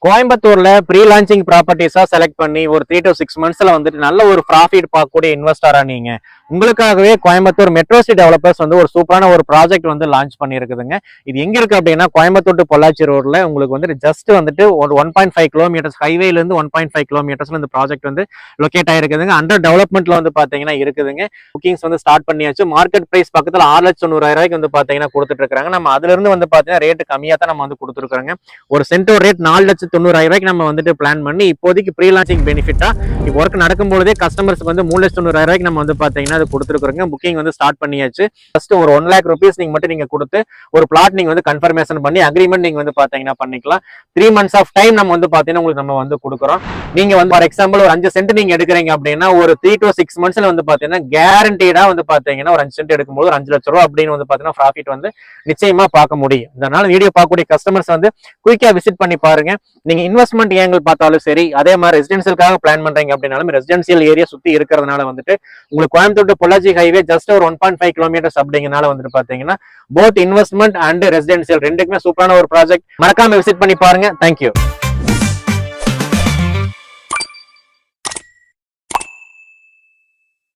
கோயம்புத்தூர்ல pre launching ப்ராப்பர்ட்டிஸா select பண்ணி ஒரு 3 to 6 monthsல வந்துட்டு நல்ல ஒரு ப்ராஃபிட் பார்க்கக்கூடிய இன்வெஸ்டரா நீங்க உங்களுக்காகவே கோயம்புத்தூர் மெட்ரோ சிட்டி டெவலப்பர்ஸ் வந்து ஒரு சூப்பரான ஒரு ப்ராஜெக்ட் வந்து லான்ச் பண்ணியிருக்குதுங்க. இது எங்க இருக்கு அப்படின்னா கோயம்புத்தூர் டு பொள்ளாச்சி ரோட்ல உங்களுக்கு வந்துட்டு ஜஸ்ட் வந்துட்டு ஒரு 1.5 கிலோமீட்டர்ஸ் ஹைவேல இருந்து 1.5 கிலோமீட்டர்ஸ்ல இந்த ப்ராஜெக்ட் வந்து லொகேட் ஆயிருக்குதுங்க. அண்டர் டெவலப்மெண்ட்ல வந்து பாத்தீங்கன்னா இருக்குதுங்க. புக்கிங்ஸ் வந்து ஸ்டார்ட் பண்ணியாச்சு. மார்க்கெட் பிரைஸ் பக்கத்துல 6,90,000 வந்து பாத்தீங்கன்னா கொடுத்துட்டு இருக்காங்க. நம்ம அதுல இருந்து வந்து பாத்தீங்கன்னா ரேட் கம்மியா தான் நம்ம வந்து கொடுத்துருக்காங்க. ஒரு சென்டோர் ரேட் 4,90,000 நம்ம வந்துட்டு பிளான் பண்ணி இப்போதைக்கு ப்ரீ லான்ச்சிங் பெனிஃபிட்டா இப்போ ஒர்க் நடக்கும்போதே கஸ்டமர்ஸ்க்கு வந்து 3,90,000 நம்ம வந்து பாத்தீங்கன்னா அது கொடுத்துருக்காங்க. புக்கிங் வந்து ஸ்டார்ட் பண்ணியாச்சு. ஃபர்ஸ்ட் ஒரு 1 lakh rupees நீங்க மட்டும் நீங்க கொடுத்து ஒரு பிளாட் நீங்க வந்து கன்ஃபர்மேஷன் பண்ணி அக்ரிமெண்ட் நீங்க வந்து பாத்தீங்கன்னா பண்ணிக்கலாம். 3 months ஆஃப் டைம் நம்ம வந்து பாத்தீங்கன்னா உங்களுக்கு நம்ம வந்து கொடுக்குறோம். நீங்க வந்து ஃபார் எக்ஸாம்பிள் ஒரு 5 சென்ட் நீங்க எடுக்கிறீங்க அப்படின்னா ஒரு 3 to 6 monthsல வந்து பாத்தீங்கன்னா கேரண்டீடா வந்து பாத்தீங்கன்னா ஒரு 5 சென்ட் எடுக்கும்போது ஒரு 5 லட்சம் ரூபாய் அப்படின்னு வந்து பாத்தீங்கன்னா ப்ராஃபிட் வந்து நிச்சயமா பார்க்க முடியும். அதனால வீடியோ பார்க்கக்கூடிய கஸ்டமர்ஸ் வந்து குயிக்கா விசிட் பண்ணி பாருங்க. நீங்க இன்வெஸ்ட்மெண்ட் ஏங்கல் பார்த்தாலும் சரி, அதே மாதிரி ரெசிடென்சியலுக்காக பிளான் பண்றீங்க அப்படின்னாலும் ரெசிடென்சியல் ஏரியா சுத்தி இருக்கிறதுனால வந்துட்டு உங்களுக்கு கோயம்புத்தூர் பொள்ளாச்சி ஹைவே ஜஸ்ட் ஒரு 1.5 கிலோமீட்டர்ஸ் அப்படிங்கனால வந்துட்டு பாத்தீங்கன்னா போத் இன்வெஸ்ட்மெண்ட் அண்ட் ரெசிடென்சியல் ரெண்டுக்குமே சூப்பரான ஒரு ப்ராஜெக்ட். மறக்காம விசிட் பண்ணி பாருங்க. தேங்க்யூ.